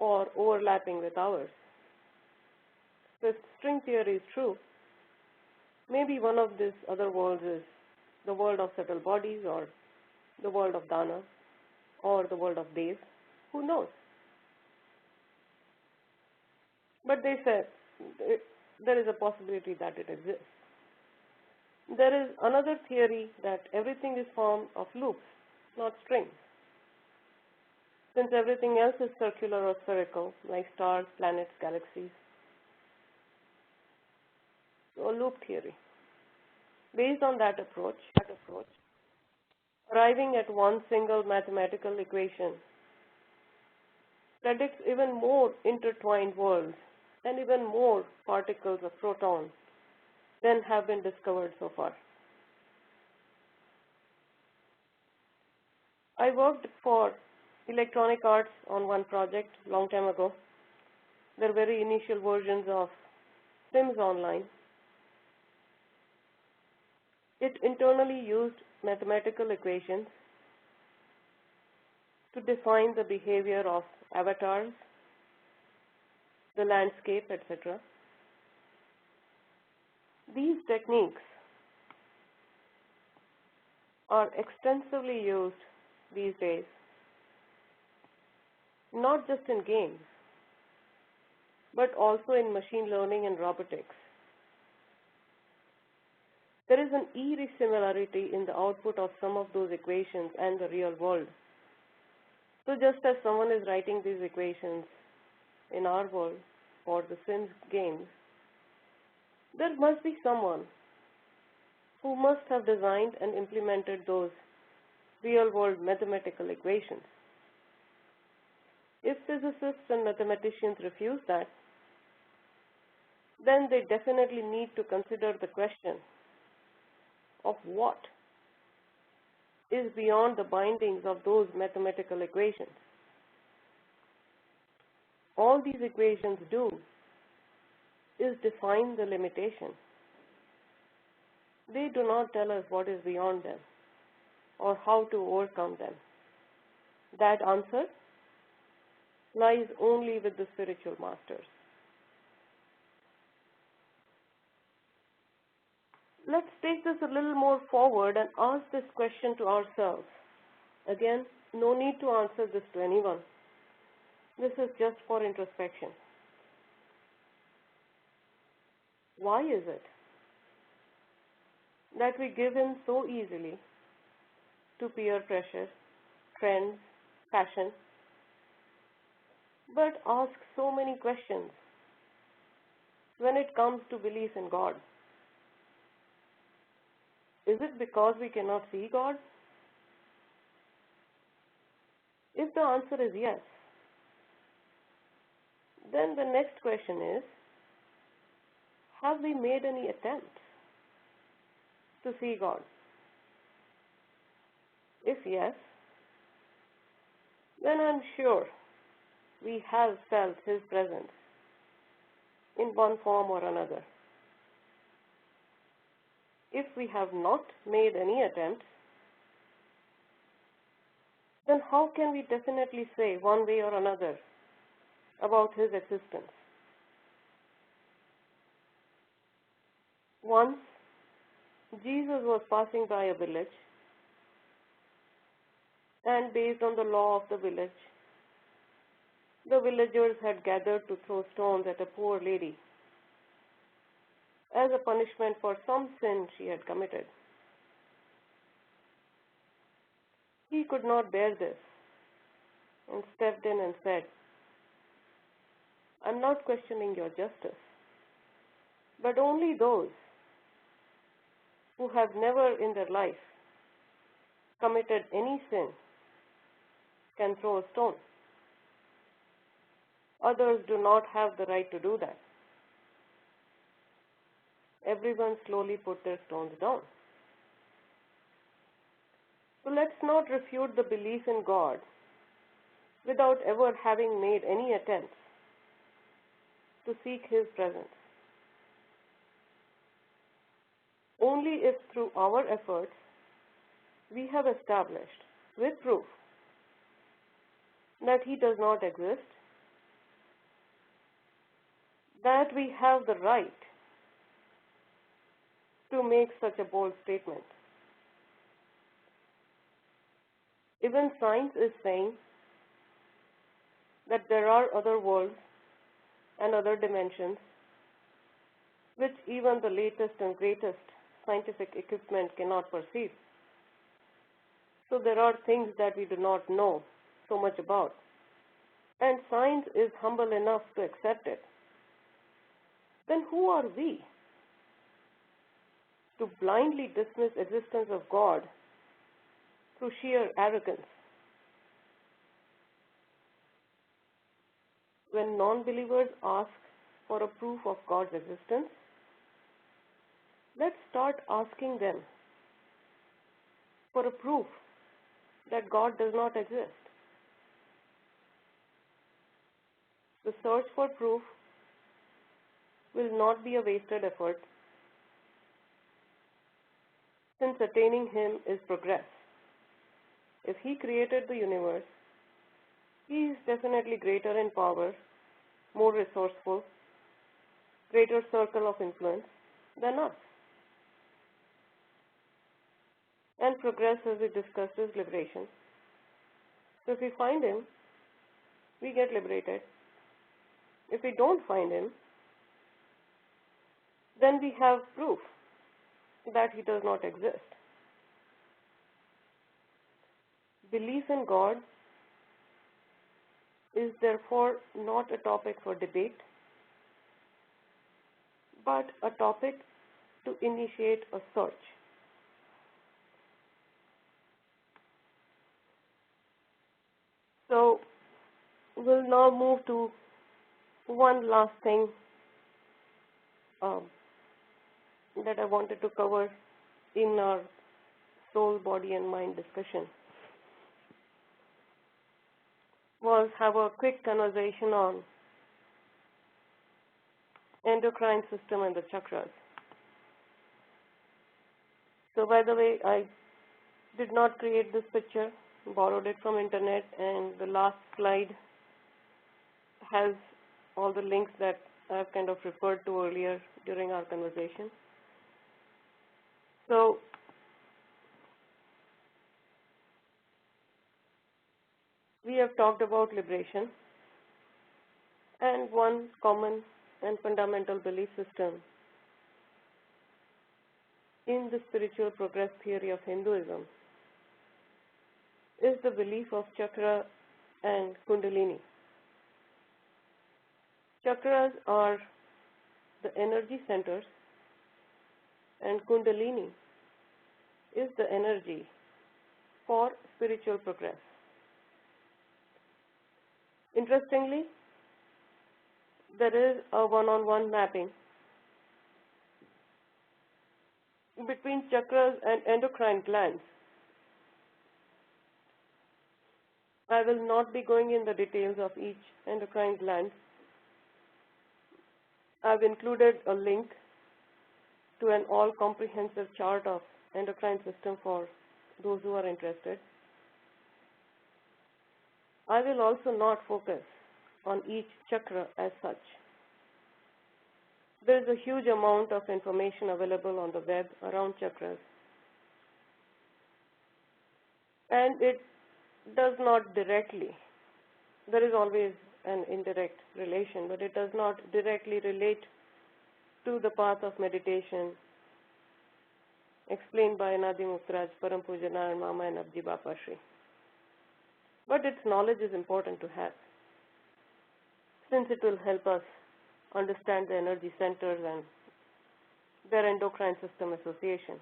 or overlapping with ours. So if string theory is true, maybe one of these other worlds is the world of subtle bodies, or the world of Dana, or the world of Dev. Who knows? But they said there is a possibility that it exists. There is another theory that everything is formed of loops, not strings. Since everything else is circular or spherical, like stars, planets, galaxies. So a loop theory. Based on that approach, arriving at one single mathematical equation predicts even more intertwined worlds and even more particles of proton than have been discovered so far. I worked for Electronic Arts on one project long time ago. Their very initial versions of Sims Online. It internally used mathematical equations to define the behavior of avatars, the landscape, etc. These techniques are extensively used these days, not just in games, but also in machine learning and robotics. There is an eerie similarity in the output of some of those equations and the real world. So just as someone is writing these equations in our world for the Sims games, there must be someone who must have designed and implemented those real-world mathematical equations. If physicists and mathematicians refuse that, then they definitely need to consider the question of what is beyond the bindings of those mathematical equations. All these equations do is define the limitation. They do not tell us what is beyond them or how to overcome them. That answer lies only with the spiritual masters. Let's take this a little more forward and ask this question to ourselves. Again, no need to answer this to anyone. This is just for introspection. Why is it that we give in so easily to peer pressure, trends, passion, but ask so many questions when it comes to belief in God? Is it because we cannot see God? If the answer is yes, then the next question is, have we made any attempts to see God? If yes, then I'm sure we have felt His presence in one form or another. If we have not made any attempts, then how can we definitely say one way or another about His existence? Once, Jesus was passing by a village, and based on the law of the village, the villagers had gathered to throw stones at a poor lady as a punishment for some sin she had committed. He could not bear this and stepped in and said, I'm not questioning your justice, but only those who have never in their life committed any sin can throw a stone. Others do not have the right to do that. Everyone slowly put their stones down. So let's not refute the belief in God without ever having made any attempts to seek His presence. Only if through our efforts we have established with proof that He does not exist, that we have the right to make such a bold statement. Even science is saying that there are other worlds and other dimensions which even the latest and greatest scientific equipment cannot perceive. So there are things that we do not know so much about. And science is humble enough to accept it. Then who are we to blindly dismiss existence of God through sheer arrogance? When non-believers ask for a proof of God's existence, let's start asking them for a proof that God does not exist. The search for proof will not be a wasted effort, since attaining Him is progress. If He created the universe, He is definitely greater in power, more resourceful, greater circle of influence than us. And progress, as we discussed, is liberation. So if we find Him, we get liberated. If we don't find Him, then we have proof that He does not exist. Belief in God is therefore not a topic for debate, but a topic to initiate a search. So we'll now move to one last thing that I wanted to cover in our soul, body, and mind discussion, was have a quick conversation on endocrine system and the chakras. So by the way, I did not create this picture, borrowed it from internet, and the last slide has all the links that I've kind of referred to earlier during our conversation. So we have talked about liberation, and one common and fundamental belief system in the spiritual progress theory of Hinduism is the belief of chakra and kundalini. Chakras are the energy centers, and kundalini is the energy for spiritual progress. Interestingly, there is a one-on-one mapping between chakras and endocrine glands. I will not be going in the details of each endocrine gland. I've included a link to an all-comprehensive chart of endocrine system for those who are interested. I will also not focus on each chakra as such. There is a huge amount of information available on the web around chakras, and it does not directly, there is always an indirect relation, but it does not directly relate to the path of meditation explained by Anadi Muktaraj, Param Pujana, and Mama and Abji Bapa Shri. But its knowledge is important to have, since it will help us understand the energy centers and their endocrine system association.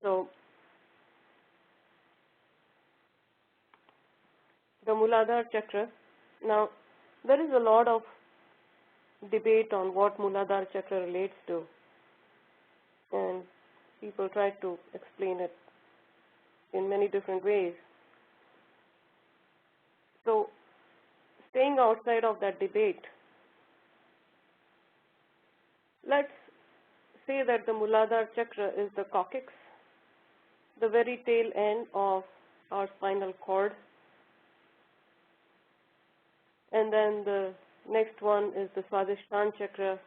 So, the Muladhara chakra. Now, there is a lot of debate on what Muladhara chakra relates to, and people try to explain it in many different ways. So, staying outside of that debate, let's say that the Muladhara chakra is the coccyx, the very tail end of our spinal cord, and then the next one is the Swadhisthana chakra,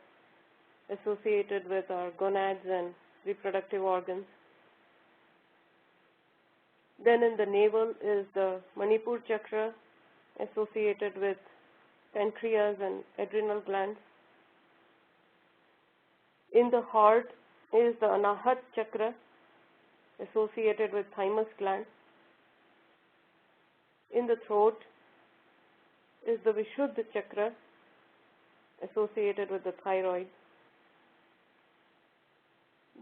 associated with our gonads and reproductive organs. Then in the navel is the Manipur chakra, associated with pancreas and adrenal glands. In the heart is the Anahat chakra, associated with thymus gland. In the throat is the Vishuddha chakra, associated with the thyroid.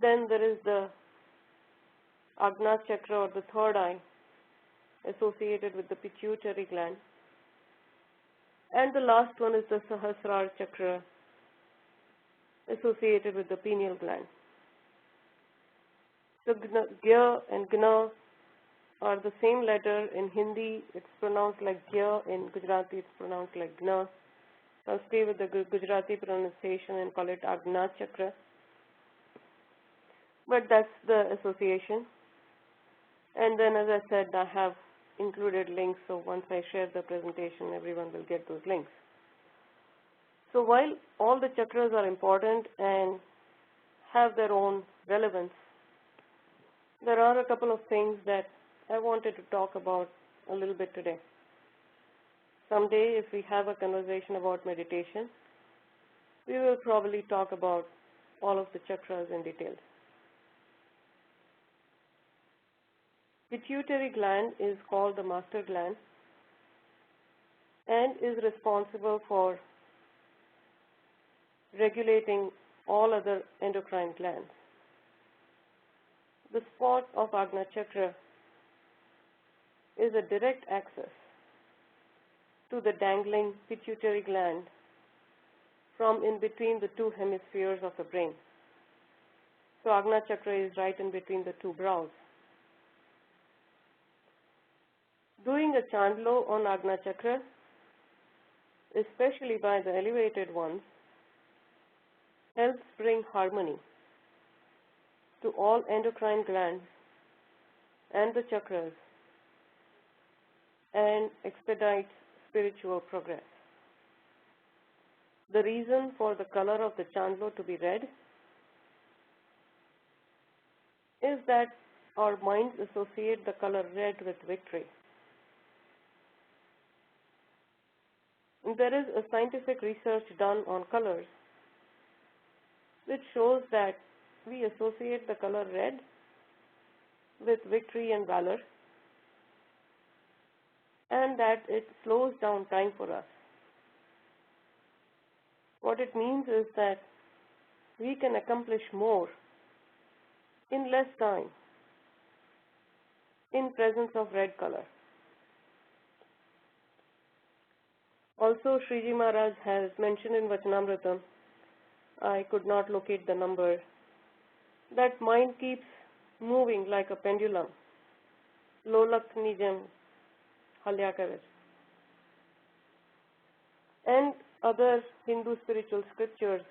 Then there is the Agna chakra, or the third eye, associated with the pituitary gland. And the last one is the Sahasrara chakra, associated with the pineal gland. So Gya and Gna are the same letter. In Hindi, it's pronounced like Gya. In Gujarati, it's pronounced like Gna. I'll stay with the Gujarati pronunciation and call it Agna chakra. But that's the association. And then, as I said, I have included links, so once I share the presentation, everyone will get those links. So while all the chakras are important and have their own relevance, there are a couple of things that I wanted to talk about a little bit today. Someday, if we have a conversation about meditation, we will probably talk about all of the chakras in detail. Pituitary gland is called the master gland and is responsible for regulating all other endocrine glands. The spot of Agna chakra is a direct access to the dangling pituitary gland from in between the two hemispheres of the brain. So Agna chakra is right in between the two brows. Doing a Chandlo on Agna chakra, especially by the elevated ones, helps bring harmony to all endocrine glands and the chakras and expedites spiritual progress. The reason for the color of the Chandlo to be red is that our minds associate the color red with victory. There is a scientific research done on colors which shows that we associate the color red with victory and valor, and that it slows down time for us. What it means is that we can accomplish more in less time in presence of red color. Also, Sriji Maharaj has mentioned in Vachanamritam, I could not locate the number, that mind keeps moving like a pendulum. Lolak nijam halya kare. And other Hindu spiritual scriptures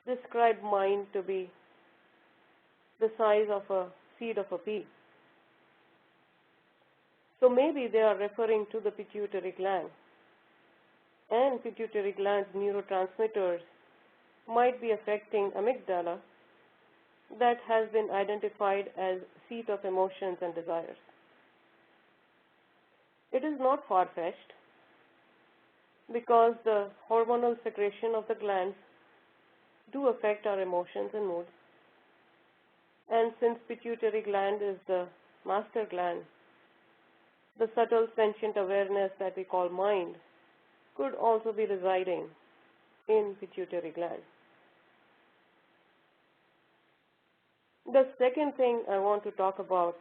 describe mind to be the size of a seed of a pea. So maybe they are referring to the pituitary gland, and pituitary gland's neurotransmitters might be affecting amygdala that has been identified as seat of emotions and desires. It is not far-fetched because the hormonal secretion of the glands do affect our emotions and moods. And since pituitary gland is the master gland, the subtle sentient awareness that we call mind could also be residing in pituitary gland. The second thing I want to talk about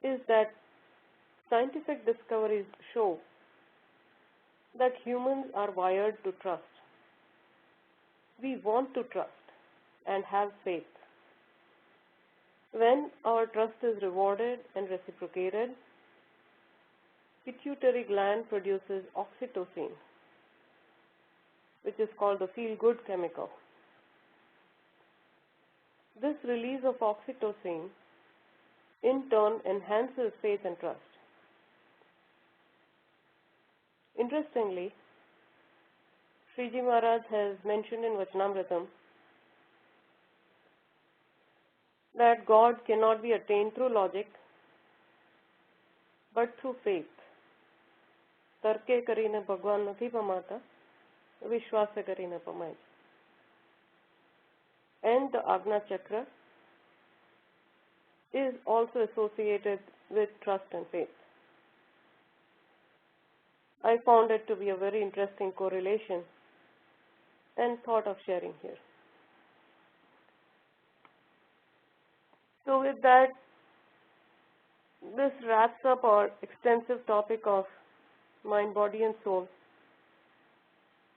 is that scientific discoveries show that humans are wired to trust. We want to trust and have faith. When our trust is rewarded and reciprocated, pituitary gland produces oxytocin, which is called the feel-good chemical. This release of oxytocin in turn enhances faith and trust. Interestingly, Sriji Maharaj has mentioned in Vachanamritam that God cannot be attained through logic, but through faith. Tarke karine Bhagwan nathi pamata, Vishwasa karine pamai. And the Agna chakra is also associated with trust and faith. I found it to be a very interesting correlation and thought of sharing here. So with that, This wraps up our extensive topic of mind, body, and soul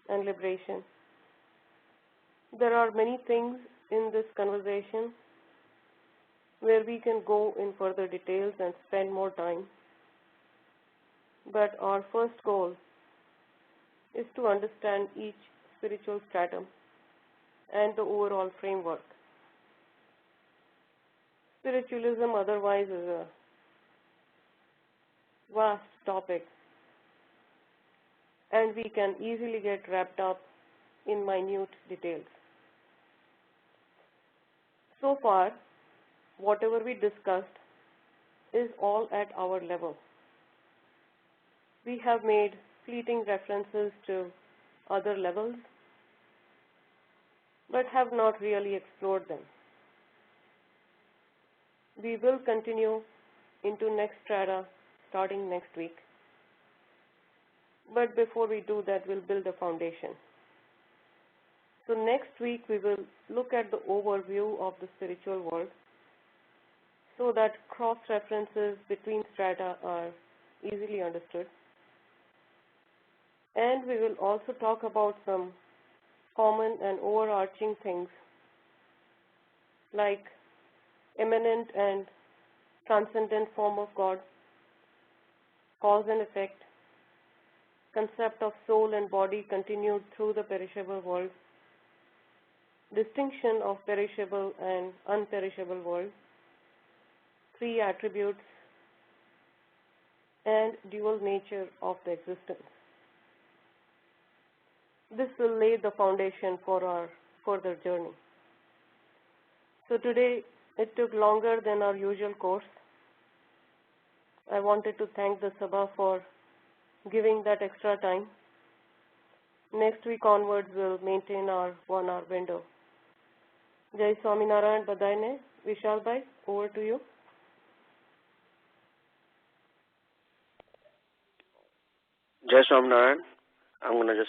and liberation. There are many things in this conversation where we can go in further details and spend more time. But our first goal is to understand each spiritual stratum and the overall framework. Spiritualism otherwise is a vast topic, and we can easily get wrapped up in minute details. So far, whatever we discussed is all at our level. We have made fleeting references to other levels, but have not really explored them. We will continue into next strata starting next week. But before we do that, we'll build a foundation. So next week, we will look at the overview of the spiritual world so that cross-references between strata are easily understood. And we will also talk about some common and overarching things like immanent and transcendent form of God, cause and effect, concept of soul and body continued through the perishable world, distinction of perishable and unperishable world, three attributes, and dual nature of the existence. This will lay the foundation for our further journey. So today, it took longer than our usual course. I wanted to thank the Sabha for giving that extra time. Next week onwards, we'll maintain our 1 hour window. Jai Swaminarayan Badayane. Vishal Bhai, over to you. Jai Swaminarayan. I'm going to just